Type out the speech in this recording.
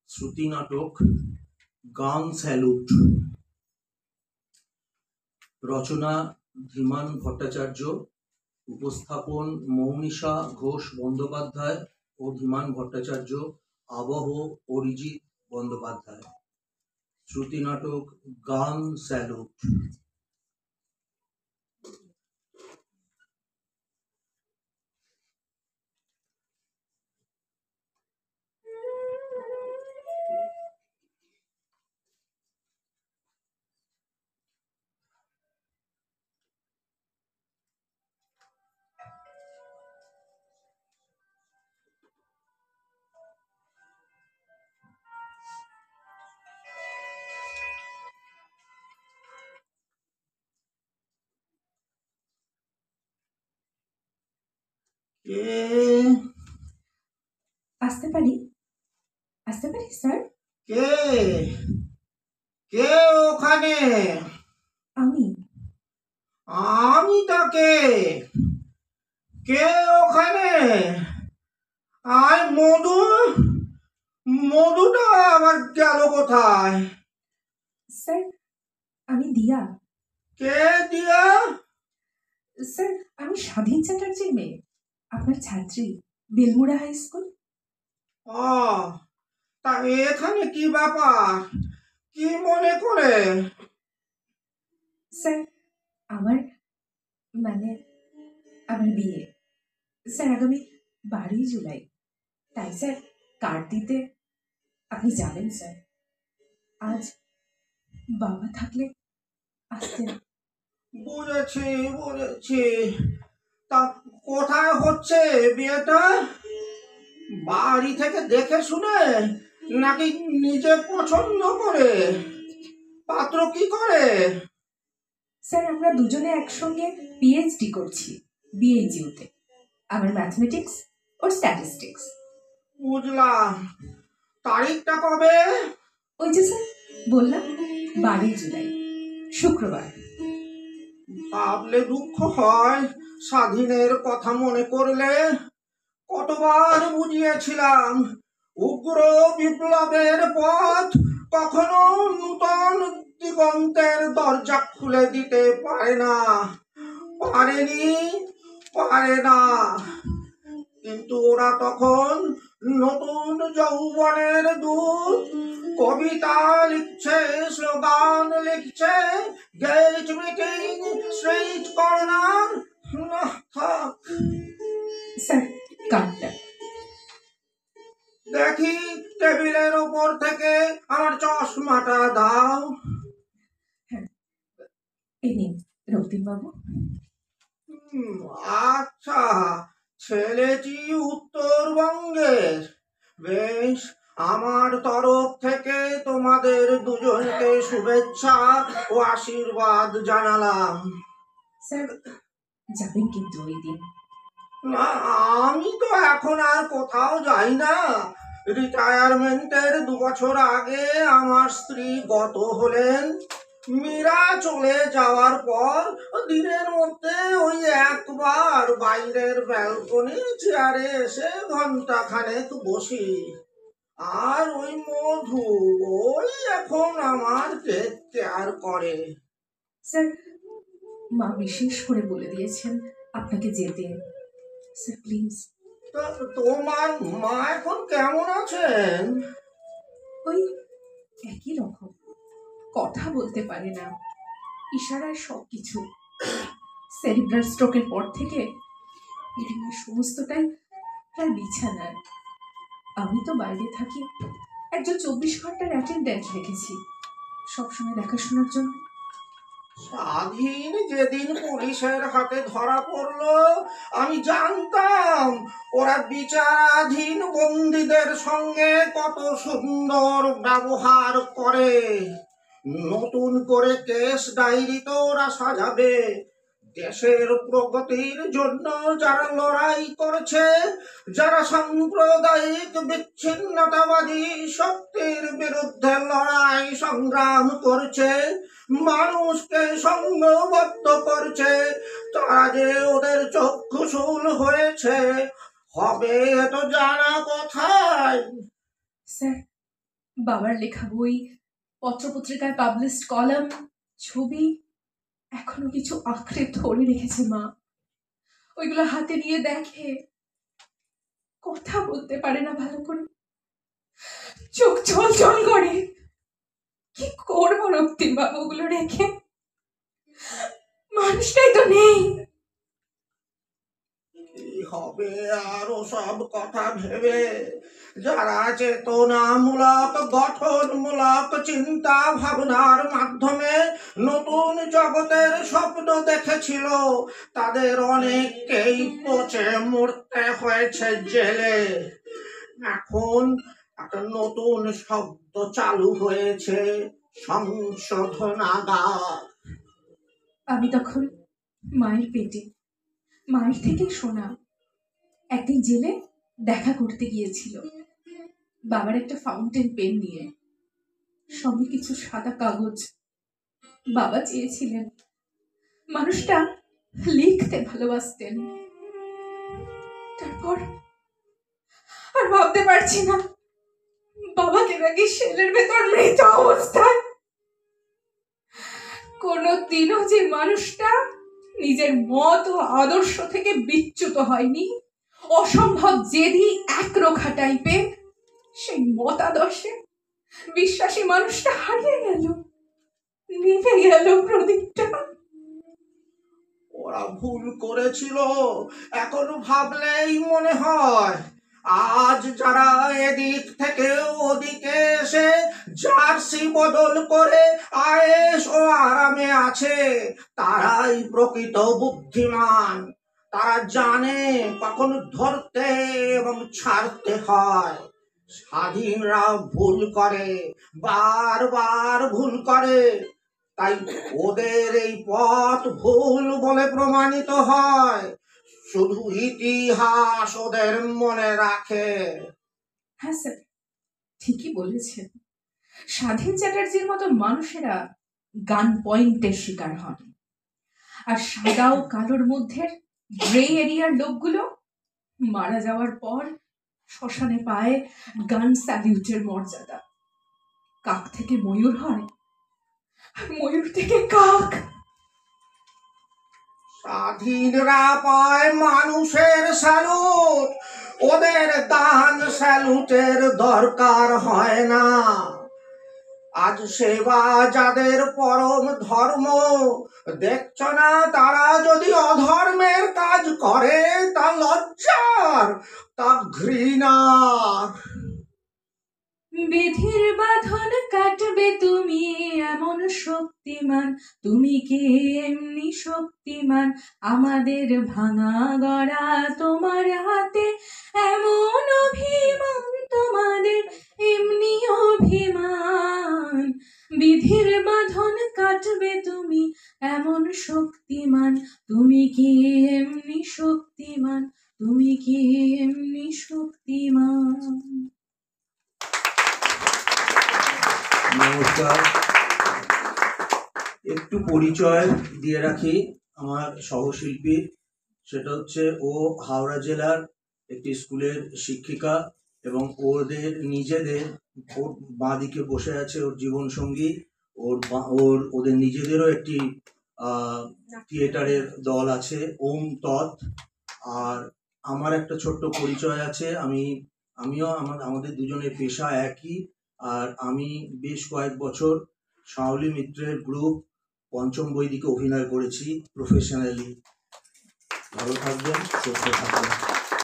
শ্রুতি নাটক গান স্যালুট। রচনা ধীমান ভট্টাচার্য, উপস্থাপন মৌমিশা ঘোষ বন্দ্যোপাধ্যায় ও ধীমান ভট্টাচার্য, আবহ অরিজিৎ বন্দ্যোপাধ্যায়। শ্রুতি নাটক গান স্যালুট। আসতে পারি স্যার? কে কে ওখানে? আমি তাকে কে ওখানে? আর মধুটা আবার গেল কোথায়? স্যার, আমি দিয়া। কে দিয়া? স্যার, আমি স্বাধীন চ্যাটার্জির মেয়ে, আপনার ছাত্রী, বেলমুড়া হাই স্কুল। তা এখানে কি ব্যাপার? কি মনে করে? স্যার, আমার বিয়ে স্যার আগামী 12ই জুলাই। তাই স্যার কার্ড দিতে আপনি যাবেন স্যার। আজ বাবা থাকলে আসতেন। বুঝেছি। তা কোথায় হচ্ছে বিয়েটা? বাড়ি থেকে দেখে শুনে নাকি নিজে পছন্দ করে? পাত্র কি করে? স্যার, আমরা দুজনে একসঙ্গে পিএইচডি করছি বিএইচইউতে। আমার ম্যাথমেটিক্স ও স্ট্যাটিস্টিক্স। বুঝলাম। তারিখটা কবে? ওই যে স্যার বললাম, 12ই জুলাই, শুক্রবার। ভাবলে দুঃখ হয় স্বাধীনের কথা মনে করলে। কতবার বুঝিয়েছিলাম উগ্র বিপ্লবের পথ কখনো নূতন দিগন্তের দরজা খুলে দিতে পারে না। কিন্তু ওরা তখন নতুন যৌবনের দূত, কবিতা লিখছে, স্লোগান লিখছে, gate meeting, street corner. Sir, কার্ডটা দেখি টেবিলের উপর থেকে আমার চশমাটা দাও। হ্যাঁ, এই নিন রক্তিম বাবু। আচ্ছা, ছেলেটি উত্তরবঙ্গের। বেশ, আমার তরফ থেকে তোমাদের দুজনকে শুভেচ্ছা ও আশীর্বাদ জানালাম। স্যার, যাবেন কিন্তু ওই দিন? না, আমি তো এখন আর কোথাও যাই না। রিটায়ারমেন্টের 2 বছর আগে আমার স্ত্রী গত হলেন। মীরা চলে যাওয়ার পর দিনের মধ্যে ওই একবার বাইরের ব্যালকনি চেয়ারে এসে ঘন্টা খানেক বসি। আর ওই মধু ওই এখন আমার টেক কেয়ার করে। স্যার, মা বিশেষ করে বলে দিয়েছেন আপনাকে যেতে। Sir please. তোমার মা এখন কেমন আছেন? ওই একই রকম, কথা বলতে পারে না, ইশারায় সবকিছু। সেরিব্রাল স্ট্রোকের পর থেকে সমস্তটাই প্রায় বিছানার। আমি তো বাইরে থাকি, একজন 24 ঘন্টার অ্যাটেন্ডেন্ট রেখেছি সবসময় দেখাশোনার জন্য। স্বাধীন যেদিন পুলিশের হাতে ধরা পড়লো, আমি জানতাম ওরা বিচারাধীন বন্দীদের সঙ্গে কত সুন্দর ব্যবহার করে। নতুন করে কেস ডায়েরি তো ওরা সাজাবে। দেশের প্রগতির জন্য যারা লড়াই করছে, যারা সাম্প্রদায়িক বিচ্ছিন্নতাবাদী শক্তির বিরুদ্ধে লড়াই সংগ্রাম করছে, মানুষকে সংঘবদ্ধ করছে, তারা যে ওদের চক্ষুশূল হয়েছে হবে তো জানা কোথায়। স্যার, বাবার লেখা বই, পত্রপত্রিকায় পাবলিশড কলাম, ছবি এখনো কিছু আঁকড়ে ধরে রেখেছে মা। ওইগুলো হাতে নিয়ে দেখে, কথা বলতে পারে না ভালো করে, চোখ ছলছল করে। কি করবো রক্তিম বাবু ওগুলো রেখে? মানুষটাই তো নেই। কি হবে আর সব কথা ভেবে? যারা চেতনামূলক গঠনমূলক চিন্তা ভাবনার মাধ্যমে নতুন জগতের স্বপ্ন দেখেছিল, তাদের অনেককেই পচে মরতে হয়েছে জেলে। এখন একটা নতুন শব্দ চালু হয়েছে, সংশোধনাগার। আমি তখন মায়ের পেটে, মায়ের থেকে শোনা। একদিন জেলে দেখা করতে গিয়েছিল বাবার একটা ফাউন্টেন পেন নিয়ে, সঙ্গে কিছু সাদা কাগজ। বাবা চেয়েছিলেন মানুষটা লিখতে ভালোবাসতেন। তারপর আর ভাবতে পারছি না বাবাকে নাকি সেলের ভেতর মৃত অবস্থায়। কোনদিনও যে মানুষটা নিজের মত ও আদর্শ থেকে বিচ্যুত হয়নি, অসম্ভব জেদি একরোখা টাইপের, সেই মতাদর্শে বিশ্বাসী মানুষটা হারিয়ে গেল, নিভে গেল প্রদীপটা। ওরা ভুল করেছিল এখন ভাবলেই মনে হয়। আজ যারা এদিক থেকে ওদিকে এসে জার্সি বদল করে আয়েশ ও আরামে আছে, তারাই প্রকৃত বুদ্ধিমান। তারা জানে কখন ধরতে এবং ছাড়তে হয়। স্বাধীনরা ভুল করে, বারবার ভুল করে, তাই ওদের এই পথ ভুল বলে প্রমাণিত হয়। শুধু ইতিহাস ওদের মনে রাখে। হ্যাঁ স্যার, ঠিকই বলেছেন। স্বাধীন চ্যাটার্জির মতো মানুষেরা গান পয়েন্টের শিকার হন, আর সাদা ও কালোর মধ্যে গ্রে এরিয়ার লোকগুলো মারা যাওয়ার পর শ্মশানে পায় গান স্যালিউটের মর্যাদা। কাক থেকে ময়ূর হয়, আর ময়ূর থেকে কাক। স্বাধীনরা পায় মানুষের স্যালুট, ওদের গান স্যালুটের দরকার হয় না। আজ সেবা যাদের পরম ধর্ম, দেখছ না তারা যদি অধর্মের কাজ করে তা লজ্জার, তা ঘৃণার। বিধির বাঁধন কাটবে তুমি এমন শক্তিমান, তুমি কি এমনি শক্তিমান? আমাদের ভাঙা গড়া তোমার হাতে, এমন অভিমান তোমাদের এমনি অভিমান। বিধির বাঁধন কাটবে তুমি এমন শক্তিমান, তুমি কি এমনি শক্তিমান? তুমি কি এমনি শক্তিমান? নমস্কার। একটু পরিচয় দিয়ে রাখি আমার সহশিল্পী। সেটা হচ্ছে ও হাওড়া জেলার একটি স্কুলের শিক্ষিকা, এবং ওদের নিজেদের, ওর বাঁদিকে বসে আছে ওর জীবনসঙ্গী, ওদের নিজেদেরও একটি থিয়েটারের দল আছে, ওম তৎ। আর আমার একটা ছোট্ট পরিচয় আছে। আমিও আমাদের দুজনের পেশা একই। আর আমি বেশ কয়েক বছর শাওলি মিত্রের গ্রুপ পঞ্চম বৈদিকে অভিনয় করেছি প্রফেশনালি। ভালো থাকবেন, সুস্থ থাকবেন।